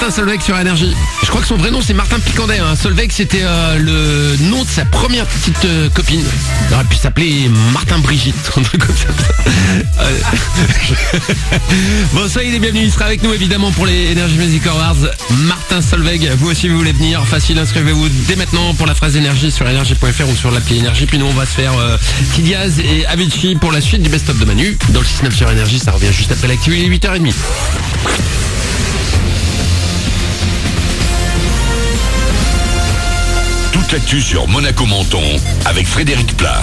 Martin Solveig sur Énergie. Je crois que son vrai nom c'est Martin Picandet. Solveig c'était le nom de sa première petite copine. Il aurait pu s'appeler Martin Brigitte, un truc comme ça. Bon, soyez les bienvenus. Il sera avec nous évidemment pour les Energy Music Awards. Martin Solveig, vous aussi vous voulez venir, facile, inscrivez-vous dès maintenant pour la phrase énergie sur énergie.fr ou sur l'appli énergie. Puis nous on va se faire Tidiaz et Avicii pour la suite du best-of de Manu. Dans le 6-9 sur énergie, ça revient juste après l'actu, il est 8h30. Toute l'actu sur Monaco-Menton avec Frédéric Plat.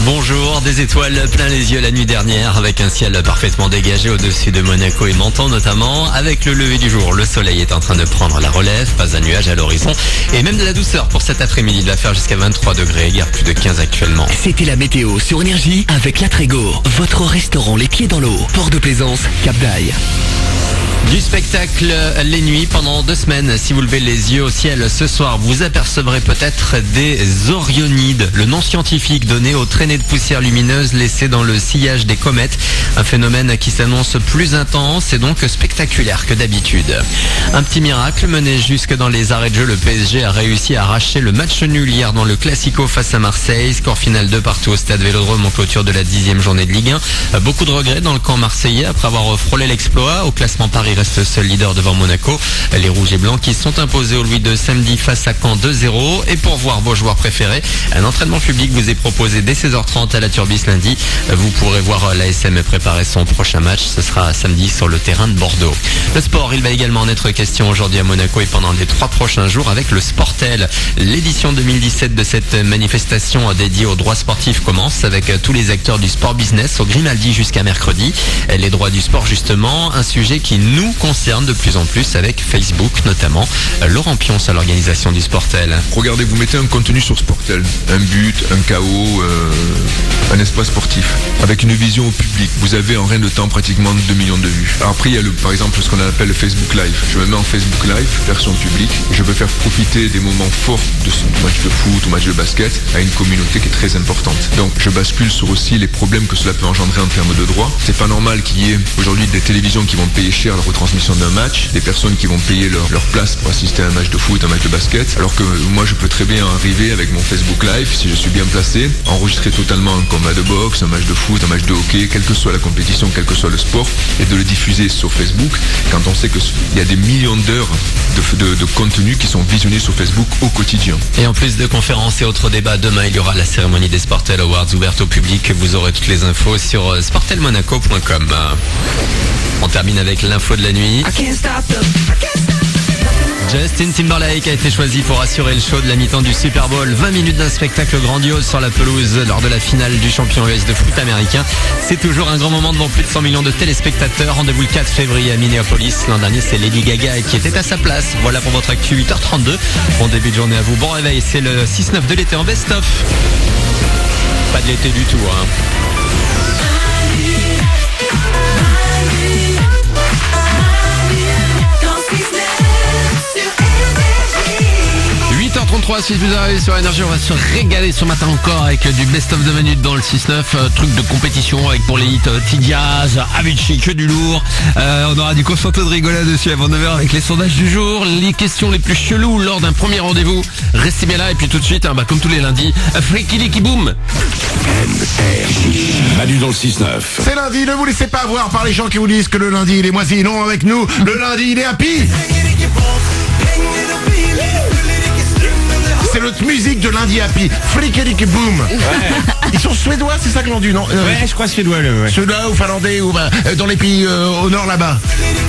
Bonjour, des étoiles plein les yeux la nuit dernière avec un ciel parfaitement dégagé au-dessus de Monaco et Menton notamment. Avec le lever du jour, le soleil est en train de prendre la relève, pas un nuage à l'horizon et même de la douceur pour cet après-midi. Il va faire jusqu'à 23 degrés, guère plus de 15 actuellement. C'était la météo sur Énergie avec La Trégo, votre restaurant les pieds dans l'eau, Port de Plaisance, Cap d'Aille. Du spectacle les nuits pendant 2 semaines. Si vous levez les yeux au ciel ce soir, vous apercevrez peut-être des Orionides, le nom scientifique donné aux traînées de poussière lumineuse laissées dans le sillage des comètes. Un phénomène qui s'annonce plus intense et donc spectaculaire que d'habitude. Un petit miracle mené jusque dans les arrêts de jeu. Le PSG a réussi à arracher le match nul hier dans le Classico face à Marseille. Score final 2-2 au stade Vélodrome en clôture de la 10e journée de Ligue 1. Beaucoup de regrets dans le camp marseillais après avoir frôlé l'exploit. Au classement Paris reste seul leader devant Monaco. Les rouges et blancs qui sont imposés au Louis II samedi face à Caen 2-0. Et pour voir vos joueurs préférés, un entraînement public vous est proposé dès 16h30 à la Turbis lundi. Vous pourrez voir l'ASM préparer son prochain match. Ce sera samedi sur le terrain de Bordeaux. Le sport, il va également en être question aujourd'hui à Monaco et pendant les 3 prochains jours avec le Sportel. L'édition 2017 de cette manifestation dédiée aux droits sportifs commence avec tous les acteurs du sport business au Grimaldi jusqu'à mercredi. Les droits du sport justement, un sujet qui nous concerne de plus en plus avec Facebook notamment. Laurent Pions à l'organisation du Sportel. Regardez, vous mettez un contenu sur Sportel, un but, un KO, un espace sportif, avec une vision au public. Vous avez en rien de temps pratiquement 2 millions de vues. Alors après, il y a par exemple ce qu'on appelle le Facebook Live. Je me mets en Facebook Live, version publique, et je peux faire profiter des moments forts de ce match de foot ou match de basket à une communauté qui est très importante. Donc je bascule sur aussi les problèmes que cela peut engendrer en termes de droits. C'est pas normal qu'il y ait aujourd'hui des télévisions qui vont payer cher la retransmission d'un match, des personnes qui vont payer leur place pour assister à un match de foot, un match de basket, alors que moi je peux très bien arriver avec mon Facebook Live, si je suis bien placé, enregistrer totalement un combat de boxe, un match de foot, un match de hockey, quelle que soit la compétition, quel que soit le sport, et de le diffuser sur Facebook, quand on sait qu'il y a des millions d'heures de contenu qui sont visionnés sur Facebook au quotidien. Et en plus de conférences et autres débats, demain il y aura la cérémonie des Sportel Awards ouverte au public. Vous aurez toutes les infos sur sportelmonaco.com. On termine avec l'info de la nuit. Justin Timberlake a été choisi pour assurer le show de la mi-temps du Super Bowl. 20 minutes d'un spectacle grandiose sur la pelouse lors de la finale du champion US de foot américain. C'est toujours un grand moment devant plus de 100 millions de téléspectateurs. Rendez-vous le 4 février à Minneapolis. L'an dernier, c'est Lady Gaga qui était à sa place. Voilà pour votre actu, 8h32. Bon début de journée à vous. Bon réveil, c'est le 6-9 de l'été en best-of. Pas de l'été du tout, hein. 8h33, si vous arrivez sur Énergie, on va se régaler ce matin encore avec du best-of de Manu dans le 6-9, truc de compétition avec pour les hits Tidiaz, Avicii, que du lourd. On aura du concentré de rigolade dessus avant 9h avec les sondages du jour, les questions les plus cheloues lors d'un premier rendez-vous. Restez bien là et puis tout de suite, comme tous les lundis, Frikiliki Boom. Manu dans le 6-9. C'est lundi, ne vous laissez pas avoir par les gens qui vous disent que le lundi il est moisi. Non, avec nous, le lundi il est happy. C'est notre musique de lundi happy. Frikiliki Boom. Ouais. Ils sont suédois, c'est ça que l'on dit, non Ouais, je crois suédois, ouais. Suédois ou finlandais ou dans les pays au nord là-bas.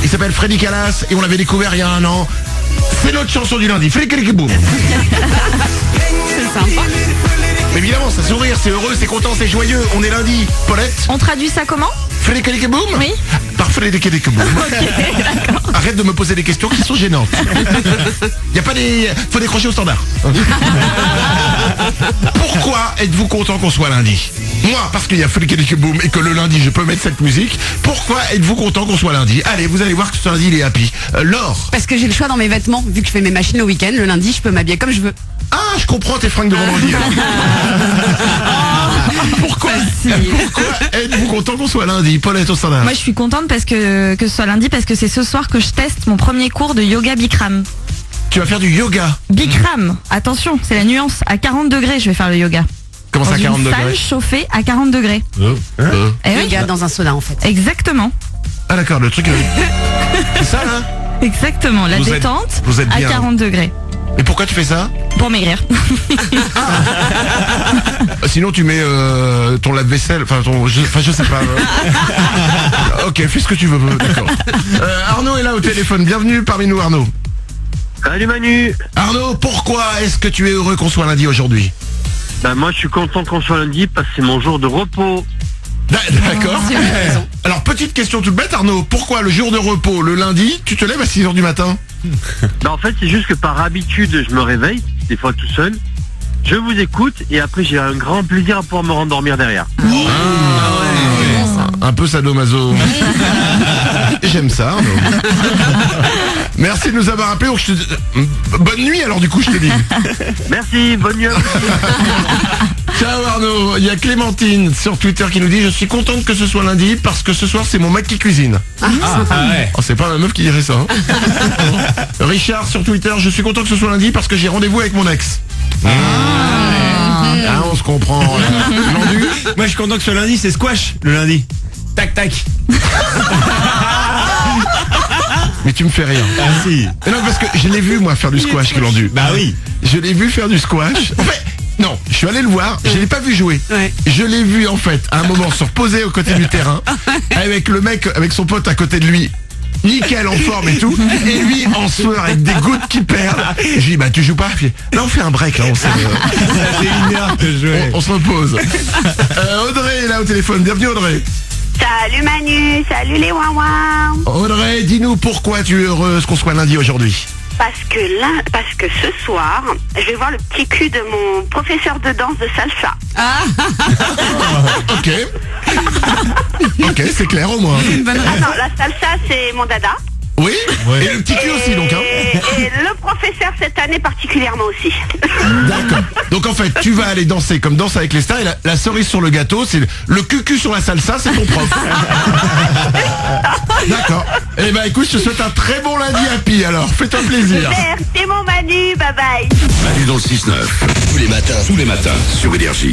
Il s'appelle Freddy Kalas et on l'avait découvert il y a 1 an. C'est notre chanson du lundi. Frikiliki Boom. C'est sympa. Mais évidemment, ça sourire, c'est heureux, c'est content, c'est joyeux. On est lundi. Paulette. On traduit ça comment? Frikiliki Boom. Oui. Par Frikiliki Boom. Ok, d'accord. Arrête de me poser des questions qui sont gênantes. Y a pas des... Faut décrocher au standard. Pourquoi êtes-vous content qu'on soit lundi? Moi, parce qu'il y a Frikiliki Boom et que le lundi je peux mettre cette musique. Pourquoi êtes-vous content qu'on soit lundi? Allez, vous allez voir que ce lundi il est happy. Laure. Parce que j'ai le choix dans mes vêtements. Vu que je fais mes machines le week-end, le lundi je peux m'habiller comme je veux. Ah, je comprends tes fringues de vendredi. Pourquoi êtes-vous content qu'on soit lundi? Paulette au standard. Moi, je suis contente parce que ce soit lundi, parce que c'est ce soir que je teste mon premier cours de yoga Bikram. Tu vas faire du yoga. Bikram, attention, c'est la nuance. À 40 degrés, je vais faire le yoga. Comment ça, Dans à 40 une degrés? salle chauffée à 40 degrés. Eh oui. Yoga dans un sauna en fait. Exactement. Ah d'accord, le truc... c'est ça, là? Exactement. La Vous êtes détente bien. à 40 degrés. Et pourquoi tu fais ça? Pour maigrir. Sinon tu mets ton lave-vaisselle, je sais pas. Ok, fais ce que tu veux, d'accord. Arnaud est là au téléphone, bienvenue parmi nous Arnaud. Salut Manu. Arnaud, pourquoi est-ce que tu es heureux qu'on soit lundi aujourd'hui? Bah moi je suis content qu'on soit lundi parce que c'est mon jour de repos. D'accord. Alors petite question toute bête Arnaud, pourquoi le jour de repos, le lundi, tu te lèves à 6h du matin? Bah en fait c'est juste que par habitude je me réveille, des fois tout seul, je vous écoute et après j'ai un grand plaisir à pouvoir me rendormir derrière. Un peu sadomaso. J'aime ça Arnaud. Merci de nous avoir appelés. Donc, bonne nuit alors du coup je te dis. Merci, bonne nuit à vous. Ciao Arnaud, il y a Clémentine sur Twitter qui nous dit: je suis contente que ce soit lundi parce que ce soir c'est mon mec qui cuisine. ouais. Oh, c'est pas ma meuf qui dirait ça hein. Richard sur Twitter: je suis content que ce soit lundi parce que j'ai rendez-vous avec mon ex. Ah, on se comprend. Landu. Moi je suis content que ce lundi c'est squash le lundi. Tac tac. Mais tu me fais rire. Ah si. Mais non parce que je l'ai vu moi faire du squash Landu. Bah oui. Je l'ai vu faire du squash. En fait, non, je suis allé le voir, je l'ai pas vu jouer. Ouais. Je l'ai vu en fait à un moment se reposer aux côtés du terrain avec le mec, avec son pote à côté de lui. Nickel, en forme et tout. Et lui en sueur avec des gouttes qui perdent. Je lui dis: bah tu joues pas? Puis, là on fait un break là, Ça fait 1 heure que je jouais. on se repose. Audrey est là au téléphone, bienvenue Audrey. Salut Manu, salut les ouin-ouin. Audrey, dis-nous pourquoi tu es heureuse qu'on soit lundi aujourd'hui? Parce que ce soir, je vais voir le petit cul de mon professeur de danse de salsa. Ok. Ok, c'est clair au moins. Ah non, la salsa c'est mon dada. Oui, et le petit cul aussi donc hein. Et le professeur cette année particulièrement aussi. D'accord. Donc en fait, tu vas aller danser comme Danse avec les stars et la cerise sur le gâteau, c'est le cucu sur la salsa, c'est ton prof. D'accord. Eh ben écoute, je te souhaite un très bon lundi happy alors. Fais-toi plaisir. Merci mon Manu, bye bye. Manu dans le 6-9. Tous les matins sur Énergie.